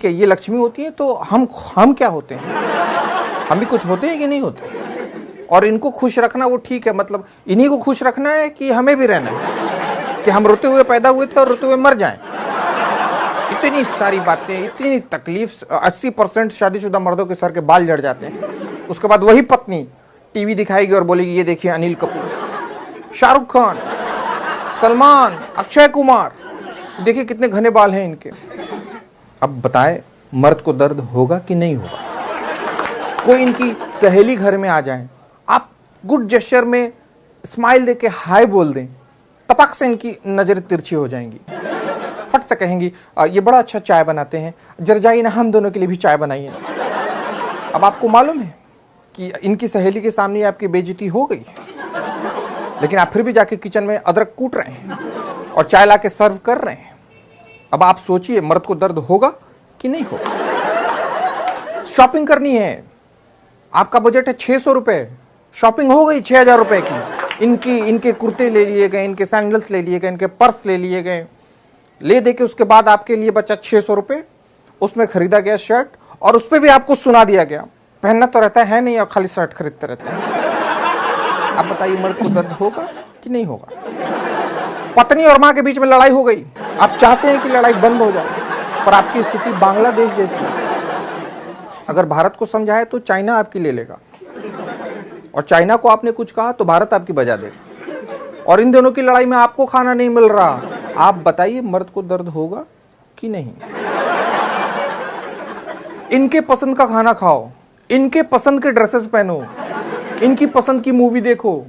ठीक है, ये लक्ष्मी होती है तो हम क्या होते हैं? हम भी कुछ होते हैं कि नहीं होते? और इनको खुश रखना वो ठीक है, मतलब इन्हीं को खुश रखना है कि हमें भी रहना है कि हम रोते हुए पैदा हुए थे और रोते हुए मर जाएं? इतनी सारी बातें, इतनी तकलीफ। 80% शादीशुदा मर्दों के सर के बाल झड़ जाते हैं। उसके बाद वही पत्नी टीवी दिखाएगी और बोलेगी ये देखिए अनिल कपूर, शाहरुख खान, सलमान, अक्षय कुमार, देखिए कितने घने बाल हैं इनके। अब बताएं मर्द को दर्द होगा कि नहीं होगा? कोई इनकी सहेली घर में आ जाए, आप गुड जेस्चर में स्माइल देके हाय बोल दें, तपक से इनकी नजरें तिरछी हो जाएंगी। फट से कहेंगी ये बड़ा अच्छा चाय बनाते हैं, जरा जाइए ना हम दोनों के लिए भी चाय बनाइए। अब आपको मालूम है कि इनकी सहेली के सामने आपकी बेइज्जती हो गई, लेकिन आप फिर भी जाके किचन में अदरक कूट रहे हैं और चाय ला के सर्व कर रहे हैं। अब आप सोचिए मर्द को दर्द होगा कि नहीं होगा? शॉपिंग करनी है, आपका बजट है 600 रुपए, शॉपिंग हो गई 6000 रुपए की। इनके कुर्ते ले लिए गए, इनके सैंडल्स ले लिए गए, इनके पर्स ले लिए गए। ले दे के उसके बाद आपके लिए बचा 600 रुपए, उसमें खरीदा गया शर्ट और उस पर भी आपको सुना दिया गया पहनना तो रहता है नहीं और खाली शर्ट खरीदते रहते हैं। अब बताइए मर्द को दर्द होगा कि नहीं होगा? पत्नी और मां के बीच में लड़ाई हो गई, आप चाहते हैं कि लड़ाई बंद हो जाए, पर आपकी स्थिति बांग्लादेश जैसी है। अगर भारत को समझाए तो चाइना आपकी ले लेगा, और चाइना को आपने कुछ कहा तो भारत आपकी बजा देगा, और इन दोनों की लड़ाई में आपको खाना नहीं मिल रहा। आप बताइए मर्द को दर्द होगा कि नहीं? इनके पसंद का खाना खाओ, इनके पसंद के ड्रेसेस पहनो, इनकी पसंद की मूवी देखो,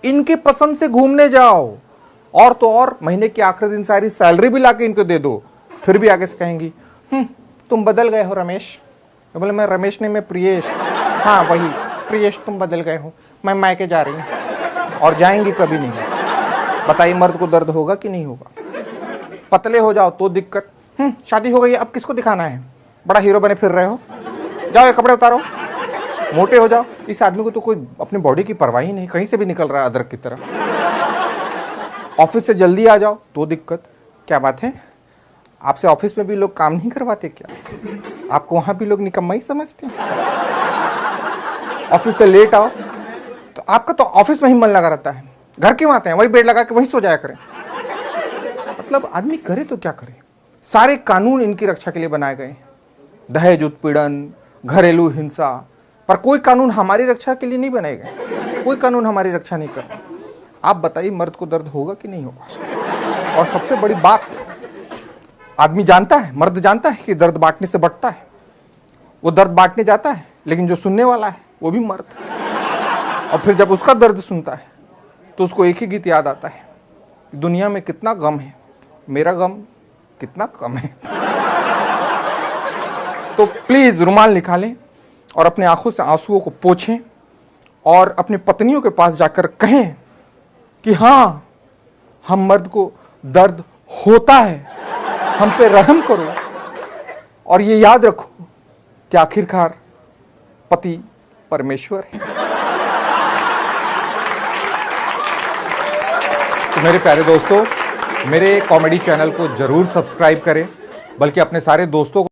इनके पसंद से घूमने जाओ, और तो और महीने के आखिरी दिन सारी सैलरी भी लाके इनको दे दो। फिर भी आगे से कहेंगी तुम बदल गए हो रमेश। बोले मैं रमेश नहीं, मैं प्रियेश। हाँ वही प्रियेश, तुम बदल गए हो, मैं मायके जा रही हूँ, और जाएंगी कभी नहीं। बताइए मर्द को दर्द होगा कि नहीं होगा? पतले हो जाओ तो दिक्कत, शादी हो गई अब किसको दिखाना है, बड़ा हीरो बने फिर रहे हो, जाओ ये कपड़े उतारो। मोटे हो जाओ, इस आदमी को तो कोई अपनी बॉडी की परवाह ही नहीं, कहीं से भी निकल रहा है अदरक की तरह। ऑफिस से जल्दी आ जाओ तो दिक्कत। क्या बात है, आपसे ऑफिस में भी लोग काम नहीं करवाते क्या? आपको वहां भी लोग निकम्मा ही समझते हैं? ऑफिस से लेट आओ तो आपका तो ऑफिस में ही मन लगा रहता है, घर क्यों आते हैं? वही बेड लगा के वही सो जाया करें। मतलब आदमी करे तो क्या करे? सारे कानून इनकी रक्षा के लिए बनाए गए, दहेज उत्पीड़न, घरेलू हिंसा, पर कोई कानून हमारी रक्षा के लिए नहीं बनाए गए। कोई कानून हमारी रक्षा नहीं कर रहा। आप बताइए मर्द को दर्द होगा कि नहीं होगा? और सबसे बड़ी बात, आदमी जानता है, मर्द जानता है कि दर्द बांटने से बढ़ता है। वो दर्द बांटने जाता है, लेकिन जो सुनने वाला है वो भी मर्द। और फिर जब उसका दर्द सुनता है तो उसको एक ही गीत याद आता है, दुनिया में कितना गम है, मेरा गम कितना कम है। तो प्लीज रुमाल निकालें और अपने आंखों से आंसुओं को पोंछें और अपनी पत्नियों के पास जाकर कहें कि हाँ, हम मर्द को दर्द होता है, हम पे रहम करो। और ये याद रखो कि आखिरकार पति परमेश्वर है। तो मेरे प्यारे दोस्तों, मेरे कॉमेडी चैनल को जरूर सब्सक्राइब करें, बल्कि अपने सारे दोस्तों को